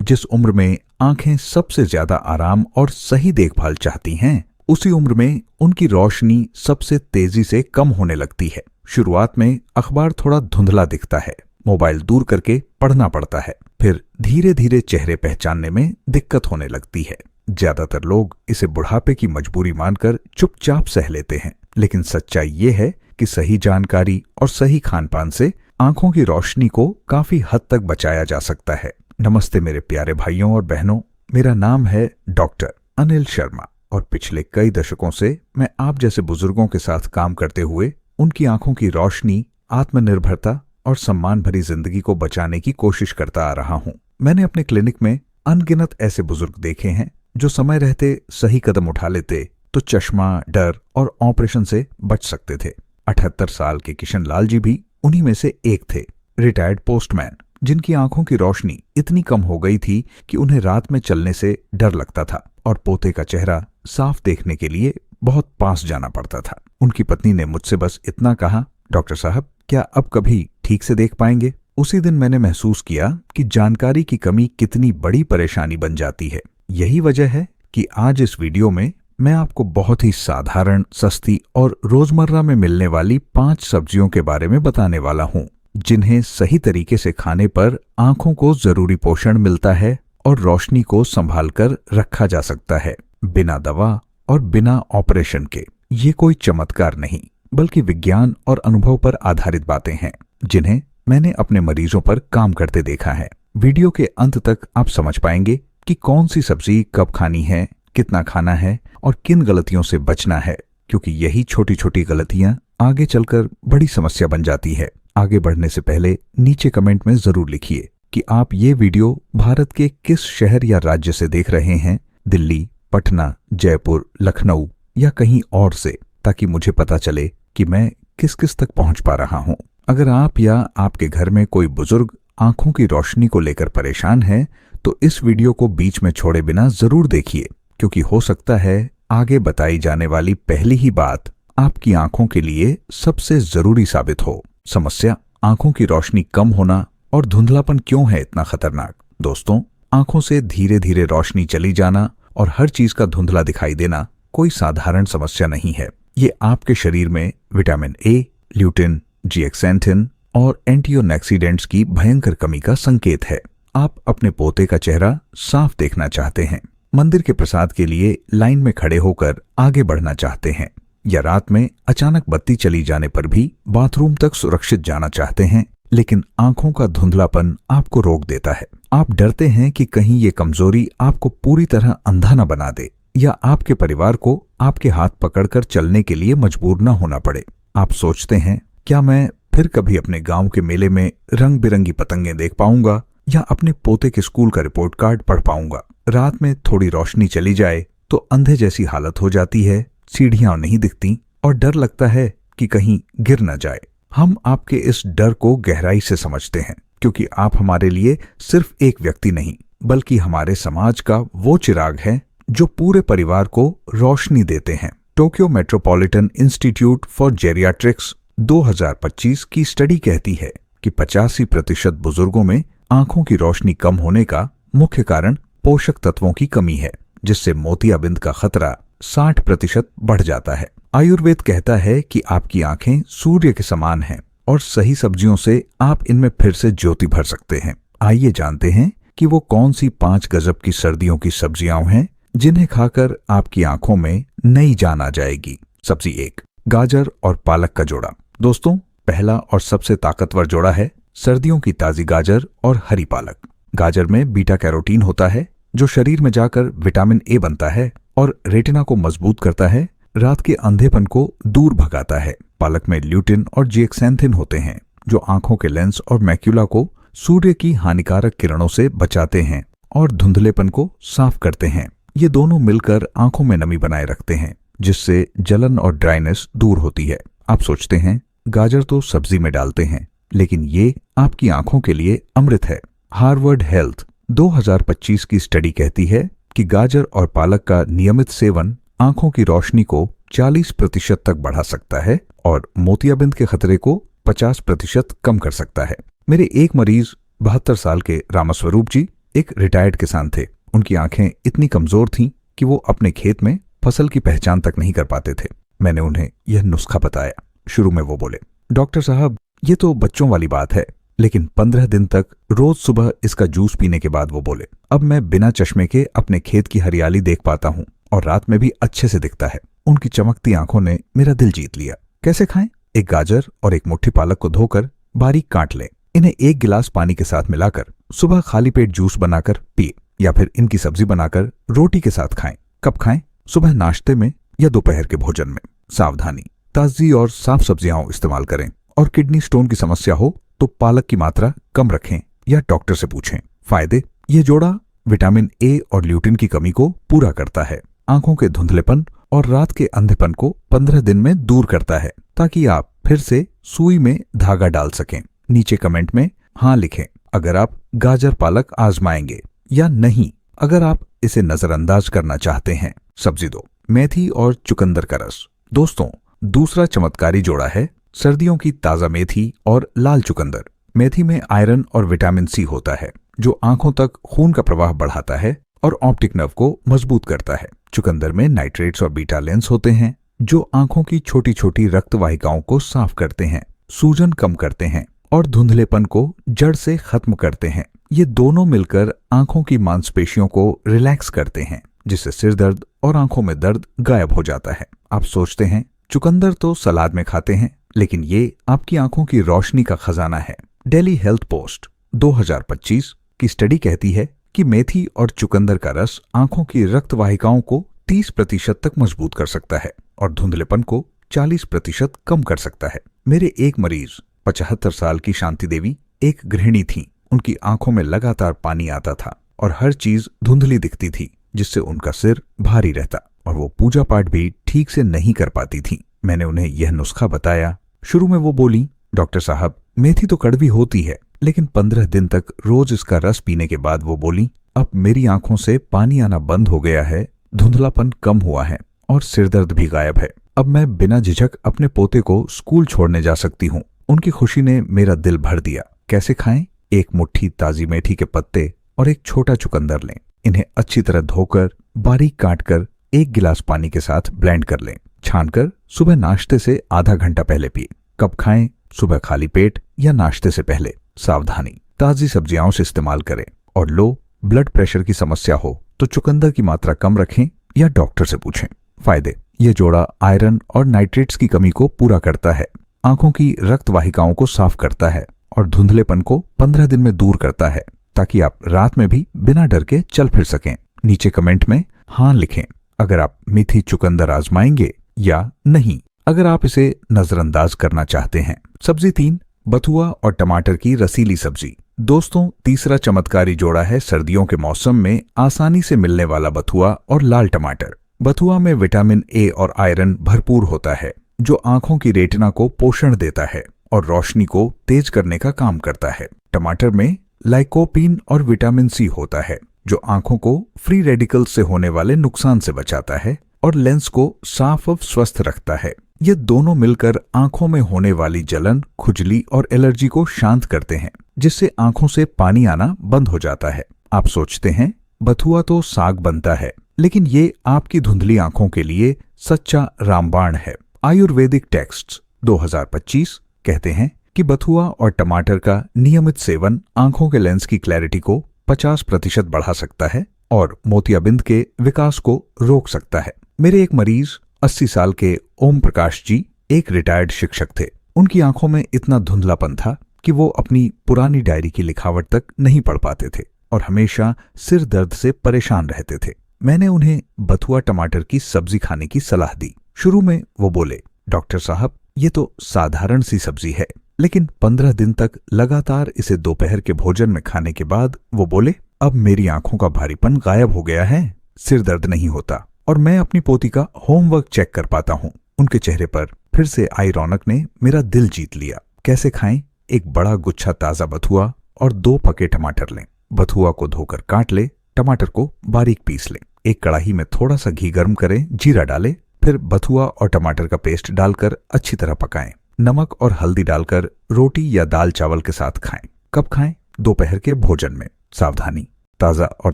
जिस उम्र में आंखें सबसे ज्यादा आराम और सही देखभाल चाहती हैं, उसी उम्र में उनकी रोशनी सबसे तेजी से कम होने लगती है। शुरुआत में अखबार थोड़ा धुंधला दिखता है, मोबाइल दूर करके पढ़ना पड़ता है, फिर धीरे धीरे चेहरे पहचानने में दिक्कत होने लगती है। ज्यादातर लोग इसे बुढ़ापे की मजबूरी मानकर चुपचाप सह लेते हैं, लेकिन सच्चाई ये है कि सही जानकारी और सही खानपान से आंखों की रोशनी को काफी हद तक बचाया जा सकता है। नमस्ते मेरे प्यारे भाइयों और बहनों, मेरा नाम है डॉक्टर अनिल शर्मा और पिछले कई दशकों से मैं आप जैसे बुजुर्गों के साथ काम करते हुए उनकी आंखों की रोशनी, आत्मनिर्भरता और सम्मान भरी जिंदगी को बचाने की कोशिश करता आ रहा हूं। मैंने अपने क्लिनिक में अनगिनत ऐसे बुजुर्ग देखे हैं जो समय रहते सही कदम उठा लेते तो चश्मा, डर और ऑपरेशन से बच सकते थे। 78 साल के किशन लाल जी भी उन्हीं में से एक थे, रिटायर्ड पोस्टमैन, जिनकी आंखों की रोशनी इतनी कम हो गई थी कि उन्हें रात में चलने से डर लगता था और पोते का चेहरा साफ देखने के लिए बहुत पास जाना पड़ता था। उनकी पत्नी ने मुझसे बस इतना कहा, डॉक्टर साहब क्या अब कभी ठीक से देख पाएंगे? उसी दिन मैंने महसूस किया कि जानकारी की कमी कितनी बड़ी परेशानी बन जाती है। यही वजह है कि आज इस वीडियो में मैं आपको बहुत ही साधारण, सस्ती और रोजमर्रा में मिलने वाली 5 सब्जियों के बारे में बताने वाला हूँ, जिन्हें सही तरीके से खाने पर आंखों को जरूरी पोषण मिलता है और रोशनी को संभाल कर रखा जा सकता है, बिना दवा और बिना ऑपरेशन के। ये कोई चमत्कार नहीं, बल्कि विज्ञान और अनुभव पर आधारित बातें हैं, जिन्हें मैंने अपने मरीजों पर काम करते देखा है। वीडियो के अंत तक आप समझ पाएंगे कि कौन सी सब्जी कब खानी है, कितना खाना है और किन गलतियों से बचना है, क्योंकि यही छोटी छोटी गलतियां आगे चलकर बड़ी समस्या बन जाती है। आगे बढ़ने से पहले नीचे कमेंट में जरूर लिखिए कि आप ये वीडियो भारत के किस शहर या राज्य से देख रहे हैं, दिल्ली, पटना, जयपुर, लखनऊ या कहीं और से, ताकि मुझे पता चले कि मैं किस किस तक पहुंच पा रहा हूं। अगर आप या आपके घर में कोई बुजुर्ग आंखों की रोशनी को लेकर परेशान है तो इस वीडियो को बीच में छोड़े बिना जरूर देखिए, क्योंकि हो सकता है आगे बताई जाने वाली पहली ही बात आपकी आंखों के लिए सबसे जरूरी साबित हो। समस्या आंखों की रोशनी कम होना और धुंधलापन क्यों है इतना खतरनाक? दोस्तों, आंखों से धीरे धीरे रोशनी चली जाना और हर चीज का धुंधला दिखाई देना कोई साधारण समस्या नहीं है। ये आपके शरीर में विटामिन ए, ल्यूटिन, जिएक्सेंथिन और एंटीऑक्सीडेंट्स की भयंकर कमी का संकेत है। आप अपने पोते का चेहरा साफ देखना चाहते हैं, मंदिर के प्रसाद के लिए लाइन में खड़े होकर आगे बढ़ना चाहते हैं, या रात में अचानक बत्ती चली जाने पर भी बाथरूम तक सुरक्षित जाना चाहते हैं, लेकिन आंखों का धुंधलापन आपको रोक देता है। आप डरते हैं कि कहीं ये कमजोरी आपको पूरी तरह अंधा न बना दे या आपके परिवार को आपके हाथ पकड़कर चलने के लिए मजबूर न होना पड़े। आप सोचते हैं, क्या मैं फिर कभी अपने गांव के मेले में रंग बिरंगी पतंगें देख पाऊंगा या अपने पोते के स्कूल का रिपोर्ट कार्ड पढ़ पाऊंगा? रात में थोड़ी रोशनी चली जाए तो अंधे जैसी हालत हो जाती है, सीढ़ियां नहीं दिखती और डर लगता है कि कहीं गिर न जाए। हम आपके इस डर को गहराई से समझते हैं, क्योंकि आप हमारे लिए सिर्फ एक व्यक्ति नहीं, बल्कि हमारे समाज का वो चिराग है जो पूरे परिवार को रोशनी देते हैं। Tokyo metropolitan institute for geriatrics 2025 की स्टडी कहती है कि 85% बुजुर्गों में आंखों की रोशनी कम होने का मुख्य कारण पोषक तत्वों की कमी है, जिससे मोतियाबिंद का खतरा 60% बढ़ जाता है। आयुर्वेद कहता है कि आपकी आंखें सूर्य के समान हैं और सही सब्जियों से आप इनमें फिर से ज्योति भर सकते हैं। आइए जानते हैं कि वो कौन सी 5 गजब की सर्दियों की सब्जियां हैं जिन्हें खाकर आपकी आंखों में नई जान आ जाएगी। सब्जी 1, गाजर और पालक का जोड़ा। दोस्तों, पहला और सबसे ताकतवर जोड़ा है सर्दियों की ताजी गाजर और हरी पालक। गाजर में बीटा कैरोटीन होता है जो शरीर में जाकर विटामिन ए बनता है और रेटिना को मजबूत करता है, रात के अंधेपन को दूर भगाता है। पालक में ल्यूटिन और जिएक्सेंथिन होते हैं जो आंखों के लेंस और मैक्यूला को सूर्य की हानिकारक किरणों से बचाते हैं और धुंधलेपन को साफ करते हैं। ये दोनों मिलकर आंखों में नमी बनाए रखते हैं, जिससे जलन और ड्राइनेस दूर होती है। आप सोचते हैं गाजर तो सब्जी में डालते हैं, लेकिन ये आपकी आंखों के लिए अमृत है। हार्वर्ड हेल्थ 2025 की स्टडी कहती है कि गाजर और पालक का नियमित सेवन आंखों की रोशनी को 40% तक बढ़ा सकता है और मोतियाबिंद के खतरे को 50% कम कर सकता है। मेरे एक मरीज 72 साल के रामस्वरूप जी एक रिटायर्ड किसान थे। उनकी आंखें इतनी कमजोर थीं कि वो अपने खेत में फसल की पहचान तक नहीं कर पाते थे। मैंने उन्हें यह नुस्खा बताया। शुरू में वो बोले, डॉक्टर साहब ये तो बच्चों वाली बात है। लेकिन 15 दिन तक रोज सुबह इसका जूस पीने के बाद वो बोले, अब मैं बिना चश्मे के अपने खेत की हरियाली देख पाता हूँ और रात में भी अच्छे से दिखता है। उनकी चमकती आंखों ने मेरा दिल जीत लिया। कैसे खाएं? एक गाजर और एक मुट्ठी पालक को धोकर बारीक काट लें। इन्हें 1 गिलास पानी के साथ मिलाकर सुबह खाली पेट जूस बनाकर पिए या फिर इनकी सब्जी बनाकर रोटी के साथ खाएं। कब खाएं? सुबह नाश्ते में या दोपहर के भोजन में। सावधानी, ताजी और साफ सब्जियां इस्तेमाल करें और किडनी स्टोन की समस्या हो तो पालक की मात्रा कम रखें या डॉक्टर से पूछें। फायदे, ये जोड़ा विटामिन ए और ल्यूटिन की कमी को पूरा करता है, आंखों के धुंधलेपन और रात के अंधेपन को 15 दिन में दूर करता है, ताकि आप फिर से सुई में धागा डाल सकें। नीचे कमेंट में हाँ लिखें अगर आप गाजर पालक आजमाएंगे या नहीं अगर आप इसे नजरअंदाज करना चाहते हैं। सब्जी 2, मेथी और चुकंदर का रस। दोस्तों, दूसरा चमत्कारी जोड़ा है सर्दियों की ताजा मेथी और लाल चुकंदर। मेथी में आयरन और विटामिन सी होता है जो आंखों तक खून का प्रवाह बढ़ाता है और ऑप्टिक नर्व को मजबूत करता है। चुकंदर में नाइट्रेट्स और बीटा लेंस होते हैं जो आंखों की छोटी छोटी रक्त वाहिकाओं को साफ करते हैं, सूजन कम करते हैं और धुंधलेपन को जड़ से खत्म करते हैं। ये दोनों मिलकर आंखों की मांसपेशियों को रिलैक्स करते हैं, जिससे सिर दर्द और आंखों में दर्द गायब हो जाता है। आप सोचते हैं चुकंदर तो सलाद में खाते हैं, लेकिन ये आपकी आंखों की रोशनी का खजाना है। दिल्ली हेल्थ पोस्ट 2025 की स्टडी कहती है कि मेथी और चुकंदर का रस आंखों की रक्त वाहिकाओं को 30% तक मजबूत कर सकता है और धुंधलेपन को 40% कम कर सकता है। मेरे एक मरीज 75 साल की शांति देवी एक गृहिणी थी। उनकी आंखों में लगातार पानी आता था और हर चीज धुंधली दिखती थी, जिससे उनका सिर भारी रहता और वो पूजा पाठ भी ठीक से नहीं कर पाती थी। मैंने उन्हें यह नुस्खा बताया। शुरू में वो बोली, डॉक्टर साहब मेथी तो कड़वी होती है, लेकिन 15 दिन तक रोज इसका रस पीने के बाद वो बोली, अब मेरी आंखों से पानी आना बंद हो गया है, धुंधलापन कम हुआ है और सिरदर्द भी गायब है। अब मैं बिना झिझक अपने पोते को स्कूल छोड़ने जा सकती हूँ। उनकी खुशी ने मेरा दिल भर दिया। कैसे खाएं? एक मुट्ठी ताजी मेथी के पत्ते और एक छोटा चुकंदर लें। इन्हें अच्छी तरह धोकर बारीक काटकर 1 गिलास पानी के साथ ब्लेंड कर लें। छानकर सुबह नाश्ते से आधा घंटा पहले पिए। कब खाएं? सुबह खाली पेट या नाश्ते से पहले। सावधानी, ताजी सब्जियां से इस्तेमाल करें और लो ब्लड प्रेशर की समस्या हो तो चुकंदर की मात्रा कम रखें या डॉक्टर से पूछें। फायदे, ये जोड़ा आयरन और नाइट्रेट्स की कमी को पूरा करता है, आंखों की रक्त वाहिकाओं को साफ करता है और धुंधलेपन को 15 दिन में दूर करता है, ताकि आप रात में भी बिना डर के चल फिर सकें। नीचे कमेंट में हाँ लिखें अगर आप मेथी चुकंदर आजमाएंगे या नहीं अगर आप इसे नजरअंदाज करना चाहते हैं। सब्जी 3, बथुआ और टमाटर की रसीली सब्जी। दोस्तों, तीसरा चमत्कारी जोड़ा है सर्दियों के मौसम में आसानी से मिलने वाला बथुआ और लाल टमाटर। बथुआ में विटामिन ए और आयरन भरपूर होता है जो आंखों की रेटिना को पोषण देता है और रोशनी को तेज करने का काम करता है। टमाटर में लाइकोपीन और विटामिन सी होता है जो आंखों को फ्री रेडिकल्स से होने वाले नुकसान से बचाता है और लेंस को साफ और स्वस्थ रखता है। ये दोनों मिलकर आंखों में होने वाली जलन, खुजली और एलर्जी को शांत करते हैं, जिससे आंखों से पानी आना बंद हो जाता है। आप सोचते हैं बथुआ तो साग बनता है, लेकिन ये आपकी धुंधली आंखों के लिए सच्चा रामबाण है। आयुर्वेदिक टेक्स्ट्स 2025 कहते हैं कि बथुआ और टमाटर का नियमित सेवन आंखों के लेंस की क्लैरिटी को 50% बढ़ा सकता है और मोतियाबिंद के विकास को रोक सकता है। मेरे एक मरीज 80 साल के ओम प्रकाश जी एक रिटायर्ड शिक्षक थे। उनकी आंखों में इतना धुंधलापन था कि वो अपनी पुरानी डायरी की लिखावट तक नहीं पढ़ पाते थे और हमेशा सिर दर्द से परेशान रहते थे। मैंने उन्हें बथुआ टमाटर की सब्जी खाने की सलाह दी। शुरू में वो बोले, डॉक्टर साहब ये तो साधारण सी सब्जी है, लेकिन 15 दिन तक लगातार इसे दोपहर के भोजन में खाने के बाद वो बोले, अब मेरी आंखों का भारीपन गायब हो गया है, सिर दर्द नहीं होता और मैं अपनी पोती का होमवर्क चेक कर पाता हूँ। उनके चेहरे पर फिर से आई रौनक ने मेरा दिल जीत लिया। कैसे खाएं? एक बड़ा गुच्छा ताजा बथुआ और 2 पके टमाटर लें। बथुआ को धोकर काट ले, टमाटर को बारीक पीस लें। एक कढ़ाई में थोड़ा सा घी गर्म करें, जीरा डालें, फिर बथुआ और टमाटर का पेस्ट डालकर अच्छी तरह पकाएं। नमक और हल्दी डालकर रोटी या दाल चावल के साथ खाएं। कब खाएं? दोपहर के भोजन में। सावधानी, ताज़ा और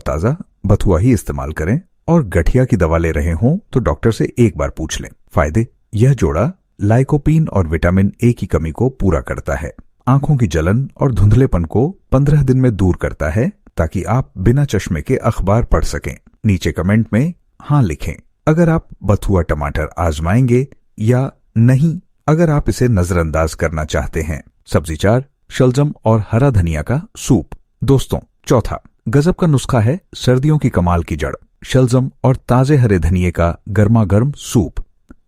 ताज़ा बथुआ ही इस्तेमाल करें और गठिया की दवा ले रहे हों तो डॉक्टर से एक बार पूछ लें। फायदे: यह जोड़ा लाइकोपीन और विटामिन ए की कमी को पूरा करता है। आंखों की जलन और धुंधलेपन को 15 दिन में दूर करता है ताकि आप बिना चश्मे के अखबार पढ़ सकें। नीचे कमेंट में हाँ लिखें अगर आप बथुआ टमाटर आजमाएंगे या नहीं अगर आप इसे नजरअंदाज करना चाहते हैं। सब्जी 4, शलजम और हरा धनिया का सूप। दोस्तों, चौथा गजब का नुस्खा है सर्दियों की कमाल की जड़, शलजम और ताजे हरे धनिये का गर्मा गर्म सूप।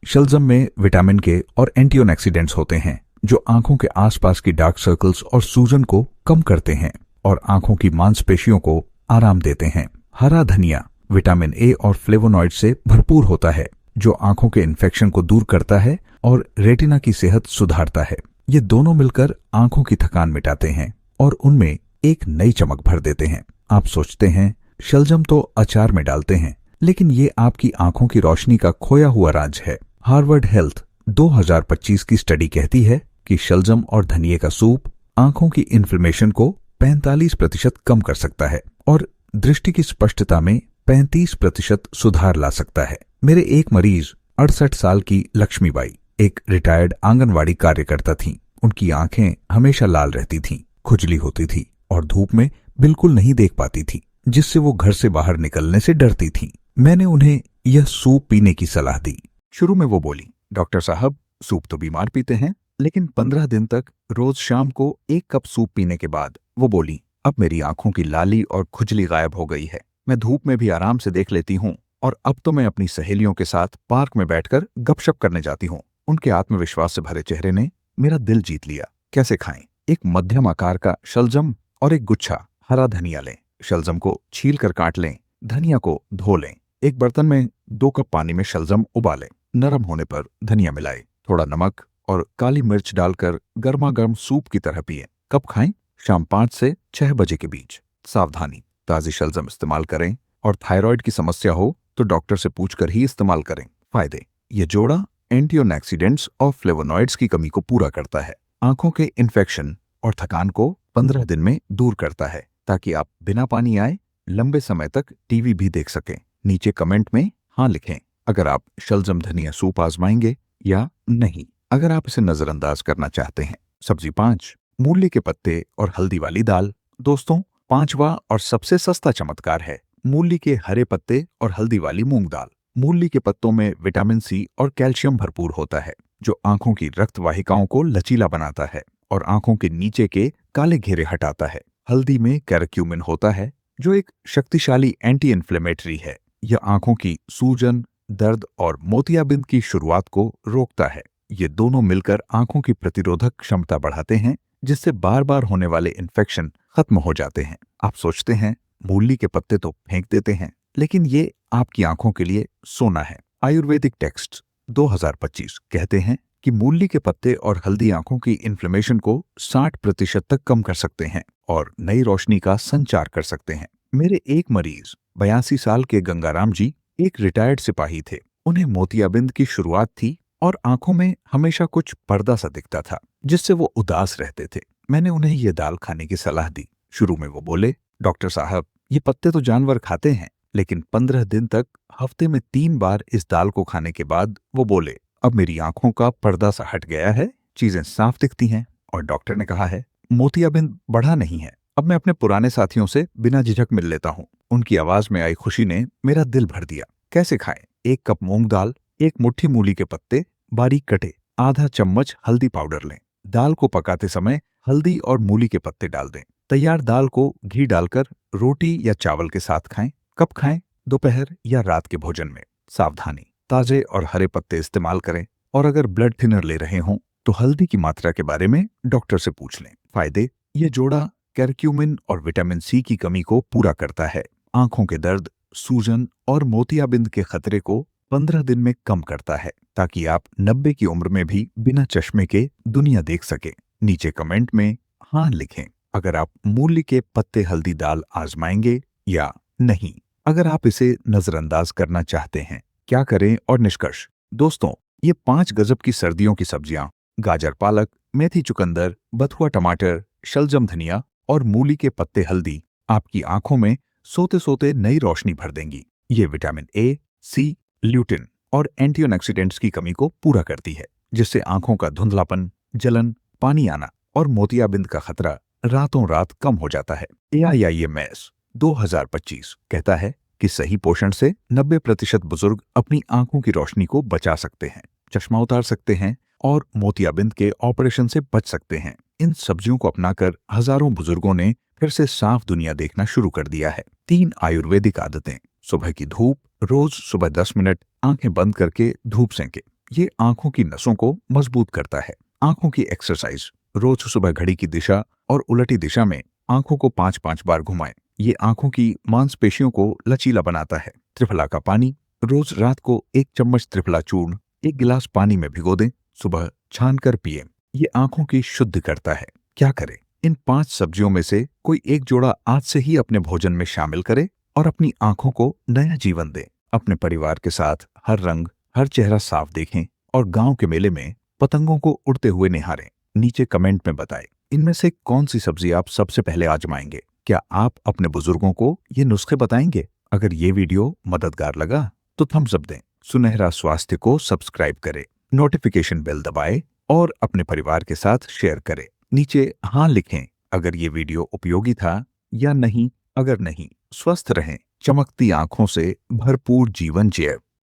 शलजम में विटामिन के और एंटीऑक्सीडेंट्स होते हैं जो आंखों के आसपास की डार्क सर्कल्स और सूजन को कम करते हैं और आंखों की मांसपेशियों को आराम देते हैं। हरा धनिया विटामिन ए और फ्लेवोनॉइड से भरपूर होता है जो आंखों के इन्फेक्शन को दूर करता है और रेटिना की सेहत सुधारता है। ये दोनों मिलकर आंखों की थकान मिटाते हैं और उनमें एक नई चमक भर देते हैं। आप सोचते हैं शलजम तो अचार में डालते हैं, लेकिन ये आपकी आंखों की रोशनी का खोया हुआ राज है। हार्वर्ड हेल्थ 2025 की स्टडी कहती है कि शलजम और धनिये का सूप आंखों की इन्फ्लेमेशन को 45% कम कर सकता है और दृष्टि की स्पष्टता में 35% सुधार ला सकता है। मेरे एक मरीज 68 साल की लक्ष्मीबाई एक रिटायर्ड आंगनवाड़ी कार्यकर्ता थीं। उनकी आंखें हमेशा लाल रहती थीं, खुजली होती थी और धूप में बिल्कुल नहीं देख पाती थी, जिससे वो घर से बाहर निकलने से डरती थी। मैंने उन्हें यह सूप पीने की सलाह दी। शुरू में वो बोली, डॉक्टर साहब, सूप तो बीमार पीते हैं, लेकिन 15 दिन तक रोज शाम को 1 कप सूप पीने के बाद वो बोली, अब मेरी आंखों की लाली और खुजली गायब हो गई है। मैं धूप में भी आराम से देख लेती हूँ और अब तो मैं अपनी सहेलियों के साथ पार्क में बैठकर गपशप करने जाती हूँ। उनके आत्मविश्वास से भरे चेहरे ने मेरा दिल जीत लिया। कैसे खाएं? एक मध्यम आकार का शलजम और एक गुच्छा हरा धनिया लें। शलजम को छील कर काट लें, धनिया को धो लें। एक बर्तन में 2 कप पानी में शलजम उबालें। नरम होने पर धनिया मिलाएं। थोड़ा नमक और काली मिर्च डालकर गर्मा गर्म सूप की तरह पिएं। कब खाएं? शाम 5 से 6 बजे के बीच। सावधानी, ताजी शलजम इस्तेमाल करें और थायराइड की समस्या हो तो डॉक्टर से पूछकर ही इस्तेमाल करें। फायदे: ये जोड़ा एंटीऑक्सीडेंट्स और फ्लेवोनॉइड्स की कमी को पूरा करता है। आंखों के इन्फेक्शन और थकान को 15 दिन में दूर करता है ताकि आप बिना पानी आए लंबे समय तक टीवी भी देख सकें। नीचे कमेंट में हाँ लिखें अगर आप शलजम धनिया सूप आजमाएंगे या नहीं अगर आप इसे नजरअंदाज करना चाहते हैं। सब्जी 5, मूली के पत्ते और हल्दी वाली दाल। दोस्तों, 5वां और सबसे सस्ता चमत्कार है मूली के हरे पत्ते और हल्दी वाली मूंग दाल। मूली के पत्तों में विटामिन सी और कैल्शियम भरपूर होता है जो आंखों की रक्त वाहिकाओं को लचीला बनाता है और आंखों के नीचे के काले घेरे हटाता है। हल्दी में कैरक्यूमिन होता है जो एक शक्तिशाली एंटी इन्फ्लेमेटरी है। यह आंखों की सूजन, दर्द और मोतियाबिंद की शुरुआत को रोकता है। ये दोनों मिलकर आंखों की प्रतिरोधक क्षमता बढ़ाते हैं जिससे बार बार होने वाले इन्फेक्शन खत्म हो जाते हैं। आप सोचते हैं मूली के पत्ते तो फेंक देते हैं, लेकिन ये आपकी आंखों के लिए सोना है। आयुर्वेदिक टेक्स्ट 2025 कहते हैं कि मूली के पत्ते और हल्दी आंखों की इन्फ्लेमेशन को 60% तक कम कर सकते हैं और नई रोशनी का संचार कर सकते हैं। मेरे एक मरीज 82 साल के गंगाराम जी एक रिटायर्ड सिपाही थे। उन्हें मोतियाबिंद की शुरुआत थी और आंखों में हमेशा कुछ पर्दा सा दिखता था जिससे वो उदास रहते थे। मैंने उन्हें ये दाल खाने की सलाह दी। शुरू में वो बोले, डॉक्टर साहब, ये पत्ते तो जानवर खाते हैं, लेकिन 15 दिन तक हफ्ते में 3 बार इस दाल को खाने के बाद वो बोले, अब मेरी आंखों का पर्दा सा हट गया है, चीजें साफ दिखती हैं और डॉक्टर ने कहा है मोतियाबिंद बढ़ा नहीं है। अब मैं अपने पुराने साथियों से बिना झिझक मिल लेता हूँ। उनकी आवाज में आई खुशी ने मेरा दिल भर दिया। कैसे खाएं? 1 कप मूंग दाल, 1 मुट्ठी मूली के पत्ते बारीक कटे, आधा चम्मच हल्दी पाउडर लें। दाल को पकाते समय हल्दी और मूली के पत्ते डाल दें। तैयार दाल को घी डालकर रोटी या चावल के साथ खाएं। कब खाएं? दोपहर या रात के भोजन में। सावधानी, ताजे और हरे पत्ते इस्तेमाल करें और अगर ब्लड थिनर ले रहे हों तो हल्दी की मात्रा के बारे में डॉक्टर से पूछ लें। फायदे: ये जोड़ा कैरक्यूमिन और विटामिन सी की कमी को पूरा करता है। आंखों के दर्द, सूजन और मोतियाबिंद के खतरे को 15 दिन में कम करता है ताकि आप 90 की उम्र में भी बिना चश्मे के दुनिया देख सके। नीचे कमेंट में हाँ लिखें अगर आप मूली के पत्ते हल्दी दाल आजमाएंगे या नहीं अगर आप इसे नजरअंदाज करना चाहते हैं। क्या करें और निष्कर्ष? दोस्तों, ये 5 गजब की सर्दियों की सब्जियां गाजर पालक, मेथी चुकंदर, बथुआ टमाटर, शलजम धनिया और मूली के पत्ते हल्दी आपकी आंखों में सोते सोते नई रोशनी भर देंगी। ये विटामिन ए, सी, ल्यूटिन और एंटीऑक्सीडेंट्स की कमी को पूरा करती है, जिससे आंखों का धुंधलापन, जलन, पानी आना और मोतियाबिंद का खतरा रातों रात कम हो जाता है। AIIMS 2025 कहता है कि सही पोषण से 90% बुजुर्ग अपनी आंखों की रोशनी को बचा सकते हैं, चश्मा उतार सकते हैं और मोतियाबिंद के ऑपरेशन से बच सकते हैं। इन सब्जियों को अपनाकर हजारों बुजुर्गों ने फिर से साफ दुनिया देखना शुरू कर दिया है। 3 आयुर्वेदिक आदतें। सुबह की धूप। रोज सुबह 10 मिनट आंखें बंद करके धूप सेंके। ये आंखों की नसों को मजबूत करता है। आंखों की एक्सरसाइज। रोज सुबह घड़ी की दिशा और उलटी दिशा में आंखों को 5-5 बार घुमाएं। ये आंखों की मांसपेशियों को लचीला बनाता है। त्रिफला का पानी। रोज रात को 1 चम्मच त्रिफला चूर्ण 1 गिलास पानी में भिगो दें, सुबह छान कर पिए। ये आंखों की शुद्ध करता है। क्या करें? इन 5 सब्जियों में से कोई एक जोड़ा आज से ही अपने भोजन में शामिल करें और अपनी आंखों को नया जीवन दें। अपने परिवार के साथ हर रंग, हर चेहरा साफ देखें और गांव के मेले में पतंगों को उड़ते हुए निहारें। नीचे कमेंट में बताएं, इनमें से कौन सी सब्जी आप सबसे पहले आजमाएंगे? क्या आप अपने बुजुर्गों को ये नुस्खे बताएंगे? अगर ये वीडियो मददगार लगा तो थम्स अप दें। सुनहरा स्वास्थ्य को सब्सक्राइब करें, नोटिफिकेशन बेल दबाएं और अपने परिवार के साथ शेयर करें। नीचे हाँ लिखें अगर ये वीडियो उपयोगी था या नहीं अगर नहीं। स्वस्थ रहें, चमकती आंखों से भरपूर जीवन जिए।